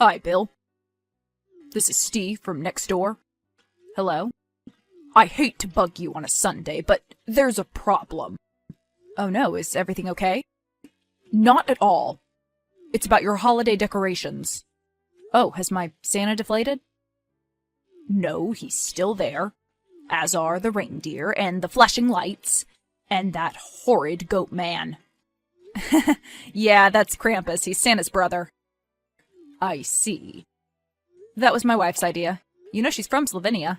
Hi, Bill. This is Steve from next door. Hello? I hate to bug you on a Sunday, but there's a problem. Oh no, is everything okay? Not at all. It's about your holiday decorations. Oh, has my Santa deflated? No, he's still there, as are the reindeer and the flashing lights, and that horrid goat man. Yeah, that's Krampus. He's Santa's brother. I see. That was my wife's idea. You know she's from Slovenia.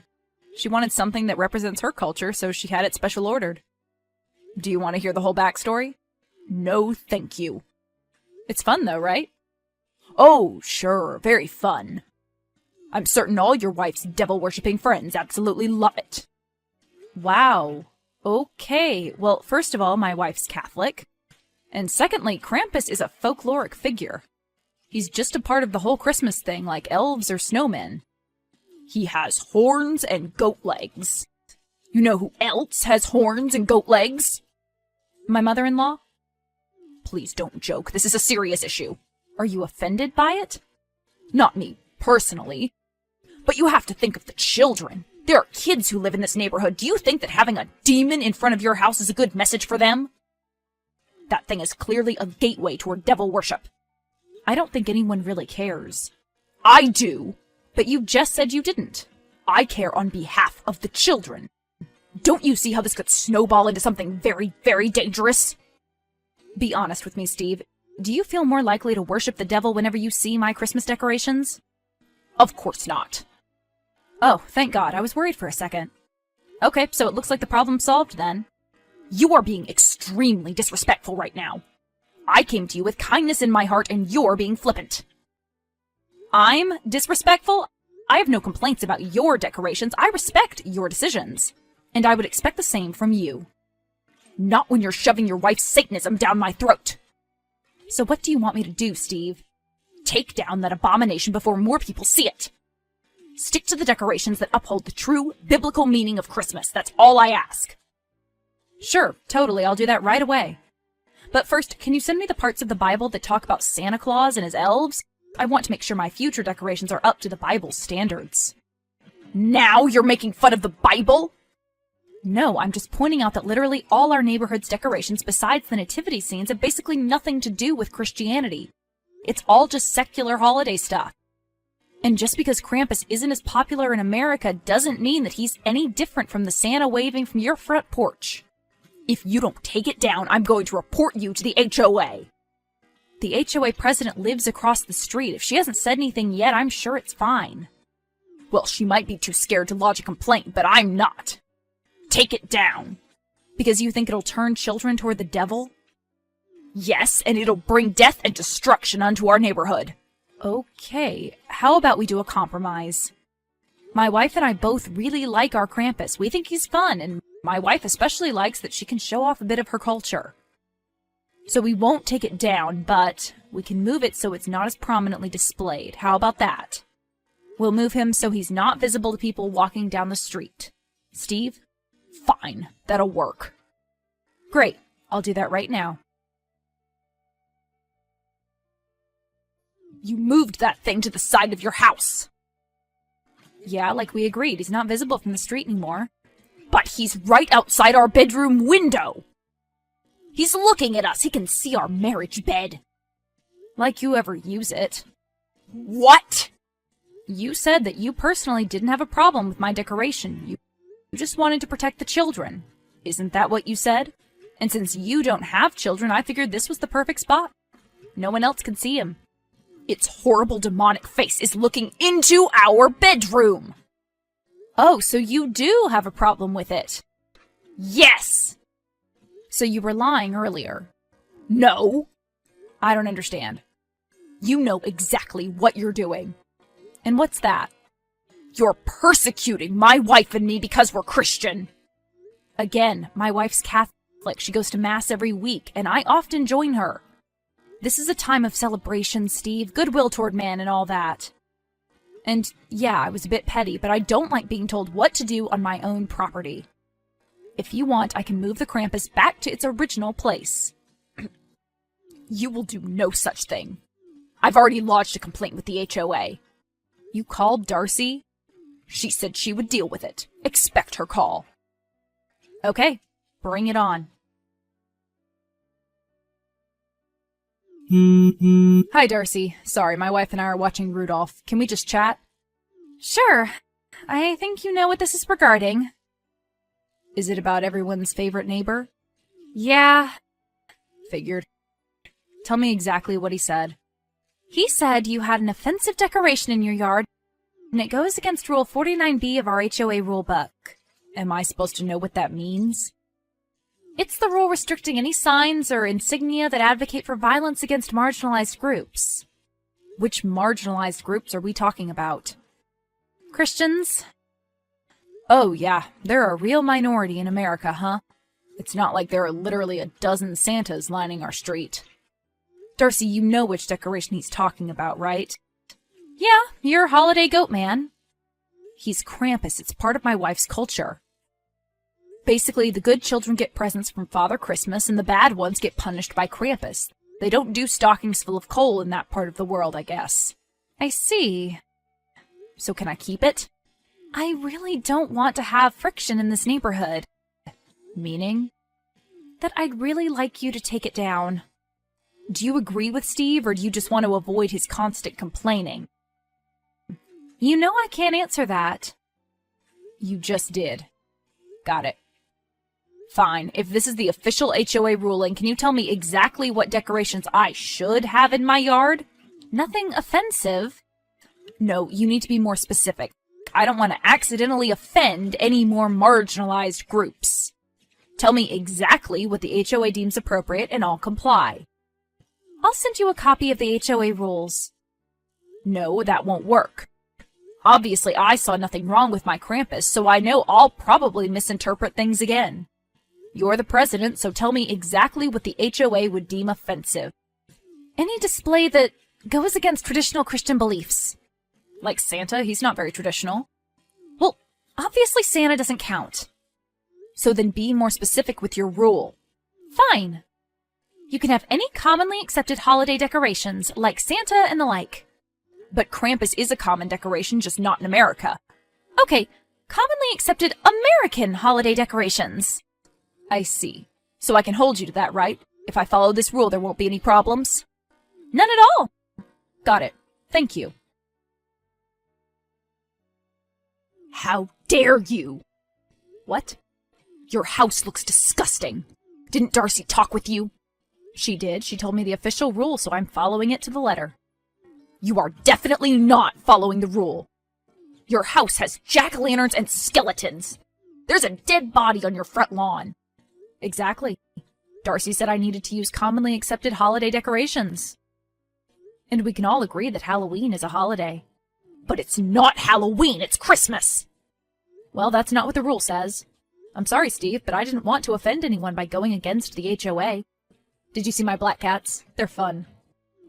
She wanted something that represents her culture, so she had it special ordered. Do you want to hear the whole backstory? No, thank you. It's fun though, right? Oh, sure, very fun. I'm certain all your wife's devil-worshipping friends absolutely love it. Wow. Okay, well, first of all, my wife's Catholic. And secondly, Krampus is a folkloric figure. He's just a part of the whole Christmas thing, like elves or snowmen. He has horns and goat legs. You know who else has horns and goat legs? My mother-in-law? Please don't joke. This is a serious issue. Are you offended by it? Not me, personally. But you have to think of the children. There are kids who live in this neighborhood. Do you think that having a demon in front of your house is a good message for them? That thing is clearly a gateway toward devil worship. I don't think anyone really cares. I do. But you just said you didn't. I care on behalf of the children. Don't you see how this could snowball into something very, very dangerous? Be honest with me, Steve. Do you feel more likely to worship the devil whenever you see my Christmas decorations? Of course not. Oh, thank God. I was worried for a second. Okay, so it looks like the problem's solved then. You are being extremely disrespectful right now. I came to you with kindness in my heart, and you're being flippant. I'm disrespectful? I have no complaints about your decorations. I respect your decisions. And I would expect the same from you. Not when you're shoving your wife's Satanism down my throat. So what do you want me to do, Steve? Take down that abomination before more people see it. Stick to the decorations that uphold the true biblical meaning of Christmas. That's all I ask. Sure, totally. I'll do that right away. But first, can you send me the parts of the Bible that talk about Santa Claus and his elves? I want to make sure my future decorations are up to the Bible's standards. Now you're making fun of the Bible? No, I'm just pointing out that literally all our neighborhood's decorations besides the nativity scenes have basically nothing to do with Christianity. It's all just secular holiday stuff. And just because Krampus isn't as popular in America doesn't mean that he's any different from the Santa waving from your front porch. If you don't take it down, I'm going to report you to the HOA. The HOA president lives across the street. If she hasn't said anything yet, I'm sure it's fine. Well, she might be too scared to lodge a complaint, but I'm not. Take it down. Because you think it'll turn children toward the devil? Yes, and it'll bring death and destruction unto our neighborhood. Okay, how about we do a compromise? My wife and I both really like our Krampus. We think he's fun, and my wife especially likes that she can show off a bit of her culture. So we won't take it down, but we can move it so it's not as prominently displayed. How about that? We'll move him so he's not visible to people walking down the street. Steve? Fine, that'll work. Great, I'll do that right now. You moved that thing to the side of your house. Yeah, like we agreed. He's not visible from the street anymore. But he's right outside our bedroom window. He's looking at us. He can see our marriage bed. Like you ever use it. What? You said that you personally didn't have a problem with my decoration. You just wanted to protect the children. Isn't that what you said? And since you don't have children, I figured this was the perfect spot. No one else can see him. Its horrible demonic face is looking into our bedroom. Oh, so you do have a problem with it? Yes! So you were lying earlier? No. I don't understand. You know exactly what you're doing. And what's that? You're persecuting my wife and me because we're Christian. Again, my wife's Catholic. She goes to Mass every week, and I often join her. This is a time of celebration, Steve, goodwill toward man and all that. And yeah, I was a bit petty, but I don't like being told what to do on my own property. If you want, I can move the Krampus back to its original place. You will do no such thing. I've already lodged a complaint with the HOA. You called Darcy? She said she would deal with it. Expect her call. Okay, bring it on. Hi, Darcy. Sorry, my wife and I are watching Rudolph. Can we just chat? Sure. I think you know what this is regarding. Is it about everyone's favorite neighbor? Yeah. Figured. Tell me exactly what he said. He said you had an offensive decoration in your yard, and it goes against Rule 49B of our HOA rulebook. Am I supposed to know what that means? It's the rule restricting any signs or insignia that advocate for violence against marginalized groups. Which marginalized groups are we talking about? Christians. Oh yeah, they're a real minority in America, huh? It's not like there are literally a dozen Santas lining our street. Darcy, you know which decoration he's talking about, right? Yeah, your holiday goat man. He's Krampus. It's part of my wife's culture. Basically, the good children get presents from Father Christmas, and the bad ones get punished by Krampus. They don't do stockings full of coal in that part of the world, I guess. I see. So can I keep it? I really don't want to have friction in this neighborhood. Meaning? That I'd really like you to take it down. Do you agree with Steve, or do you just want to avoid his constant complaining? You know I can't answer that. You just did. Got it. Fine. If this is the official HOA ruling, can you tell me exactly what decorations I should have in my yard? Nothing offensive. No, you need to be more specific. I don't want to accidentally offend any more marginalized groups. Tell me exactly what the HOA deems appropriate and I'll comply. I'll send you a copy of the HOA rules. No, that won't work. Obviously, I saw nothing wrong with my Krampus, so I know I'll probably misinterpret things again. You're the president, so tell me exactly what the HOA would deem offensive. Any display that goes against traditional Christian beliefs. Like Santa, he's not very traditional. Well, obviously Santa doesn't count. So then be more specific with your rule. Fine. You can have any commonly accepted holiday decorations, like Santa and the like. But Krampus is a common decoration, just not in America. Okay, commonly accepted American holiday decorations. I see. So I can hold you to that, right? If I follow this rule, there won't be any problems? None at all. Got it. Thank you. How dare you? What? Your house looks disgusting. Didn't Darcy talk with you? She did. She told me the official rule, so I'm following it to the letter. You are definitely not following the rule. Your house has jack-o'-lanterns and skeletons. There's a dead body on your front lawn. Exactly. Darcy said I needed to use commonly accepted holiday decorations. And we can all agree that Halloween is a holiday. But it's not Halloween, it's Christmas! Well, that's not what the rule says. I'm sorry, Steve, but I didn't want to offend anyone by going against the HOA. Did you see my black cats? They're fun.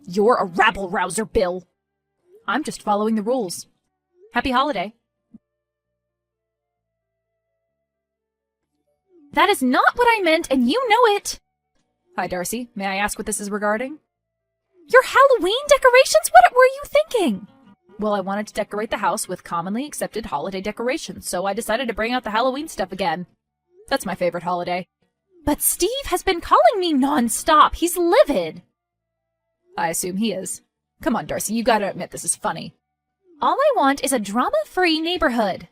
You're a rabble-rouser, Bill. I'm just following the rules. Happy holiday. That is not what I meant, and you know it! Hi, Darcy. May I ask what this is regarding? Your Halloween decorations? What were you thinking? Well, I wanted to decorate the house with commonly accepted holiday decorations, so I decided to bring out the Halloween stuff again. That's my favorite holiday. But Steve has been calling me non-stop. He's livid. I assume he is. Come on, Darcy, you gotta admit this is funny. All I want is a drama-free neighborhood.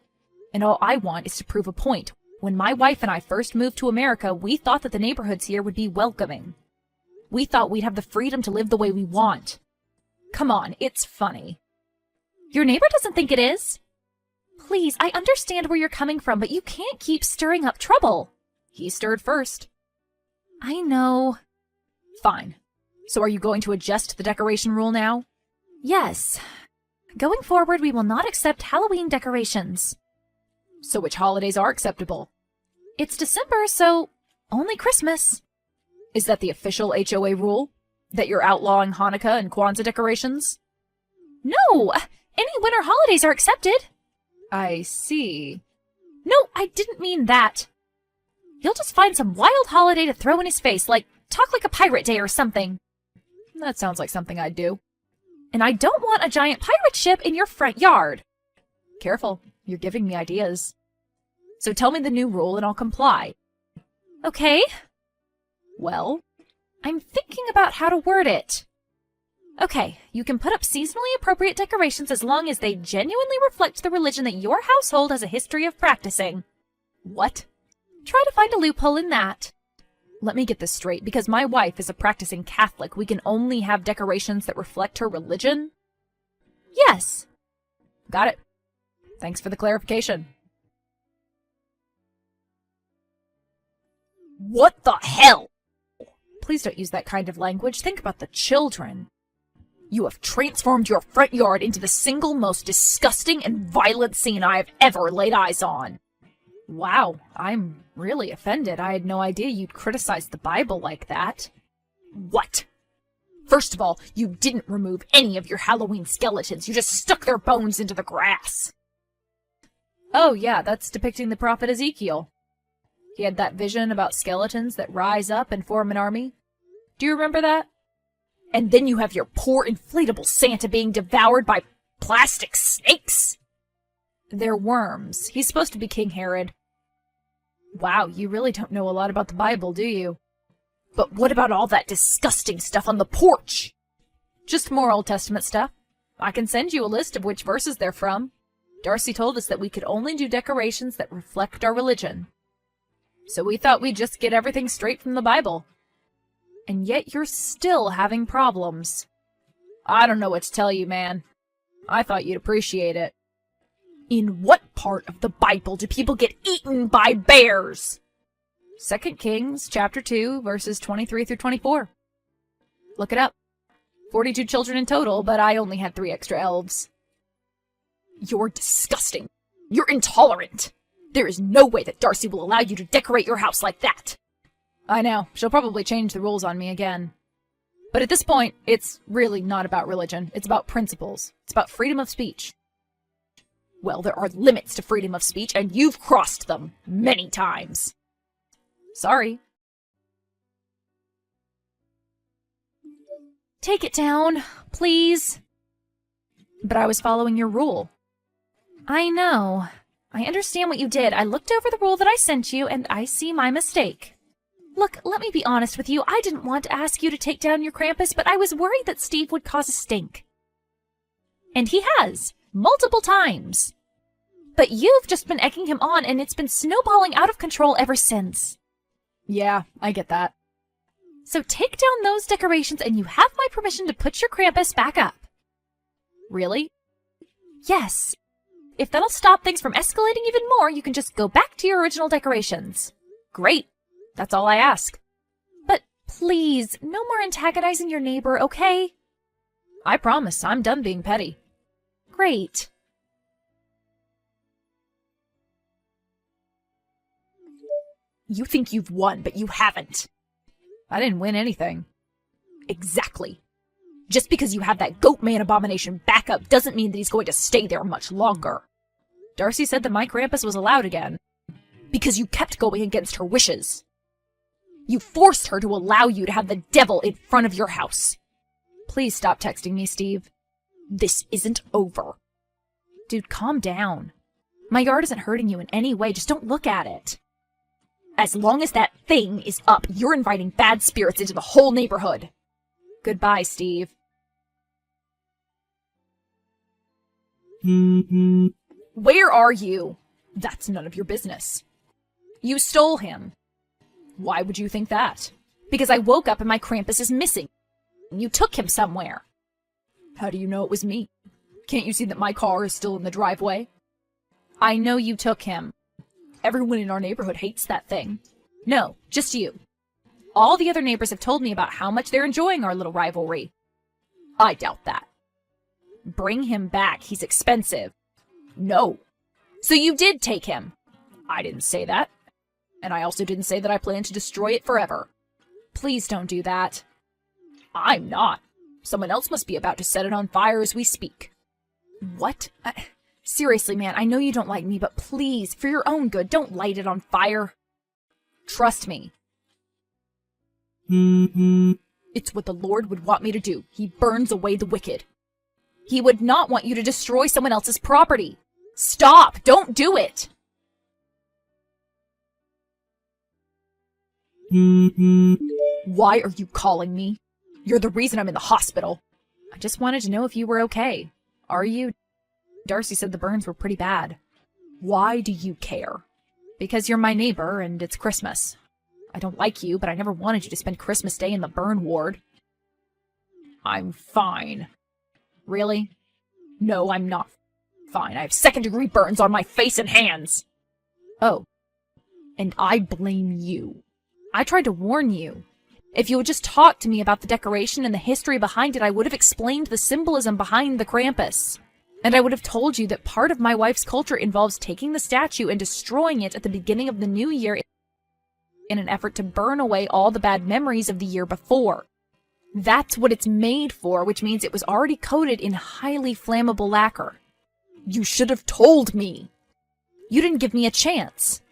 And all I want is to prove a point. When my wife and I first moved to America, we thought that the neighborhoods here would be welcoming. We thought we'd have the freedom to live the way we want. Come on, it's funny. Your neighbor doesn't think it is. Please, I understand where you're coming from, but you can't keep stirring up trouble. He stirred first. I know. Fine. So are you going to adjust the decoration rule now? Yes. Going forward, we will not accept Halloween decorations. So which holidays are acceptable? It's December, so only Christmas. Is that the official HOA rule? That you're outlawing Hanukkah and Kwanzaa decorations? No! Any winter holidays are accepted. I see. No, I didn't mean that. You'll just find some wild holiday to throw in his face, like Talk Like a Pirate Day or something. That sounds like something I'd do. And I don't want a giant pirate ship in your front yard. Careful, you're giving me ideas. So tell me the new rule and I'll comply. Okay. Well, I'm thinking about how to word it. Okay, you can put up seasonally appropriate decorations as long as they genuinely reflect the religion that your household has a history of practicing. What? Try to find a loophole in that. Let me get this straight. Because my wife is a practicing Catholic, we can only have decorations that reflect her religion? Yes. Got it. Thanks for the clarification. What the hell? Please don't use that kind of language. Think about the children. You have transformed your front yard into the single most disgusting and violent scene I have ever laid eyes on. Wow, I'm really offended. I had no idea you'd criticize the Bible like that. What? First of all, you didn't remove any of your Halloween skeletons. You just stuck their bones into the grass. Oh yeah, that's depicting the prophet Ezekiel. He had that vision about skeletons that rise up and form an army. Do you remember that? And then you have your poor inflatable Santa being devoured by plastic snakes. They're worms. He's supposed to be King Herod. Wow, you really don't know a lot about the Bible, do you? But what about all that disgusting stuff on the porch? Just more Old Testament stuff. I can send you a list of which verses they're from. Darcy told us that we could only do decorations that reflect our religion. So we thought we'd just get everything straight from the Bible. And yet you're still having problems. I don't know what to tell you, man. I thought you'd appreciate it. In what part of the Bible do people get eaten by bears? 2 Kings chapter 2, verses 23 through 24. Look it up. 42 children in total, but I only had 3 extra elves. You're disgusting. You're intolerant. There is no way that Darcy will allow you to decorate your house like that. I know. She'll probably change the rules on me again. But at this point, it's really not about religion. It's about principles. It's about freedom of speech. Well, there are limits to freedom of speech, and you've crossed them many times. Sorry. Take it down, please. But I was following your rule. I know. I understand what you did. I looked over the rule that I sent you, and I see my mistake. Look, let me be honest with you. I didn't want to ask you to take down your Krampus, but I was worried that Steve would cause a stink. And he has, multiple times. But you've just been egging him on, and it's been snowballing out of control ever since. Yeah, I get that. So take down those decorations, and you have my permission to put your Krampus back up. Really? Yes. If that'll stop things from escalating even more, you can just go back to your original decorations. Great. That's all I ask. But please, no more antagonizing your neighbor, okay? I promise, I'm done being petty. Great. You think you've won, but you haven't. I didn't win anything. Exactly. Just because you have that Goatman abomination back up doesn't mean that he's going to stay there much longer. Darcy said that my Krampus was allowed again. Because you kept going against her wishes. You forced her to allow you to have the devil in front of your house. Please stop texting me, Steve. This isn't over. Dude, calm down. My yard isn't hurting you in any way, just don't look at it. As long as that thing is up, you're inviting bad spirits into the whole neighborhood. Goodbye, Steve. Where are you? That's none of your business. You stole him. Why would you think that? Because I woke up and my Krampus is missing. You took him somewhere. How do you know it was me? Can't you see that my car is still in the driveway? I know you took him. Everyone in our neighborhood hates that thing. No, just you. All the other neighbors have told me about how much they're enjoying our little rivalry. I doubt that. Bring him back. He's expensive. No. So you did take him. I didn't say that. And I also didn't say that I plan to destroy it forever. Please don't do that. I'm not. Someone else must be about to set it on fire as we speak. What? Seriously, man, I know you don't like me, but please, for your own good, don't light it on fire. Trust me. It's what the Lord would want me to do. He burns away the wicked. He would not want you to destroy someone else's property. Stop! Don't do it! Why are you calling me? You're the reason I'm in the hospital. I just wanted to know if you were okay. Are you? Darcy said the burns were pretty bad. Why do you care? Because you're my neighbor and it's Christmas. I don't like you, but I never wanted you to spend Christmas Day in the burn ward. I'm fine. Really? No, I'm not fine. I have second-degree burns on my face and hands. Oh. And I blame you. I tried to warn you. If you had just talked to me about the decoration and the history behind it, I would have explained the symbolism behind the Krampus. And I would have told you that part of my wife's culture involves taking the statue and destroying it at the beginning of the new year in an effort to burn away all the bad memories of the year before. That's what it's made for, which means it was already coated in highly flammable lacquer. You should have told me. You didn't give me a chance.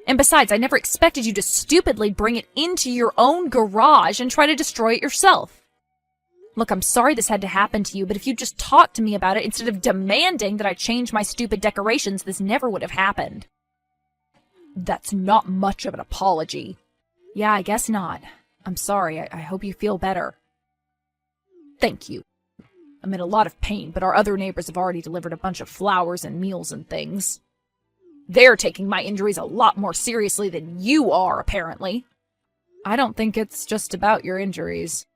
And besides, I never expected you to stupidly bring it into your own garage and try to destroy it yourself. Look, I'm sorry this had to happen to you, but if you'd just talked to me about it instead of demanding that I change my stupid decorations, this never would have happened. That's not much of an apology. Yeah, I guess not. I'm sorry. I hope you feel better. Thank you. I'm in a lot of pain, but our other neighbors have already delivered a bunch of flowers and meals and things. They're taking my injuries a lot more seriously than you are, apparently. I don't think it's just about your injuries.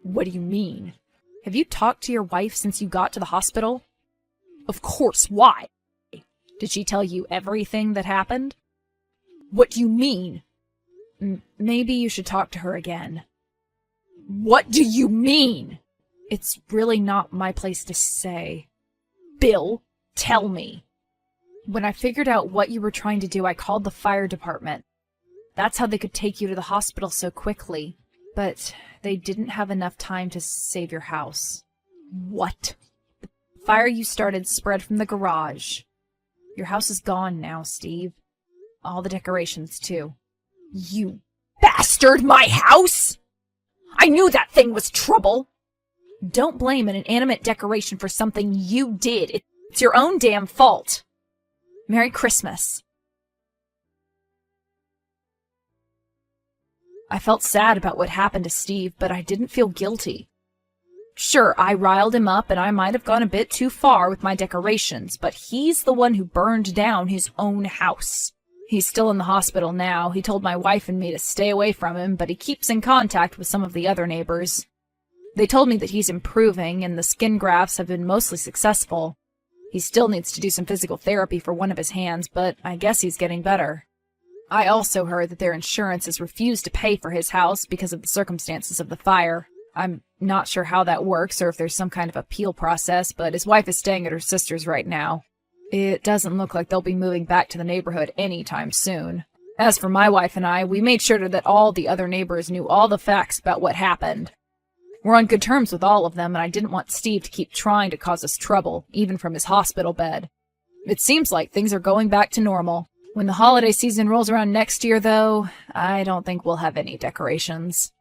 What do you mean? Have you talked to your wife since you got to the hospital? Of course, why? Did she tell you everything that happened? What do you mean? Maybe you should talk to her again. What do you mean? It's really not my place to say. Bill, tell me. When I figured out what you were trying to do, I called the fire department. That's how they could take you to the hospital so quickly. But they didn't have enough time to save your house. What? The fire you started spread from the garage. Your house is gone now, Steve. All the decorations, too. You bastard! My house? I knew that thing was trouble! Don't blame an inanimate decoration for something you did. It's your own damn fault. Merry Christmas. I felt sad about what happened to Steve, but I didn't feel guilty. Sure, I riled him up and I might have gone a bit too far with my decorations, but he's the one who burned down his own house. He's still in the hospital now. He told my wife and me to stay away from him, but he keeps in contact with some of the other neighbors. They told me that he's improving and the skin grafts have been mostly successful. He still needs to do some physical therapy for one of his hands, but I guess he's getting better. I also heard that their insurance has refused to pay for his house because of the circumstances of the fire. I'm not sure how that works or if there's some kind of appeal process, but his wife is staying at her sister's right now. It doesn't look like they'll be moving back to the neighborhood anytime soon. As for my wife and I, we made sure that all the other neighbors knew all the facts about what happened. We're on good terms with all of them, and I didn't want Steve to keep trying to cause us trouble, even from his hospital bed. It seems like things are going back to normal. When the holiday season rolls around next year, though, I don't think we'll have any decorations.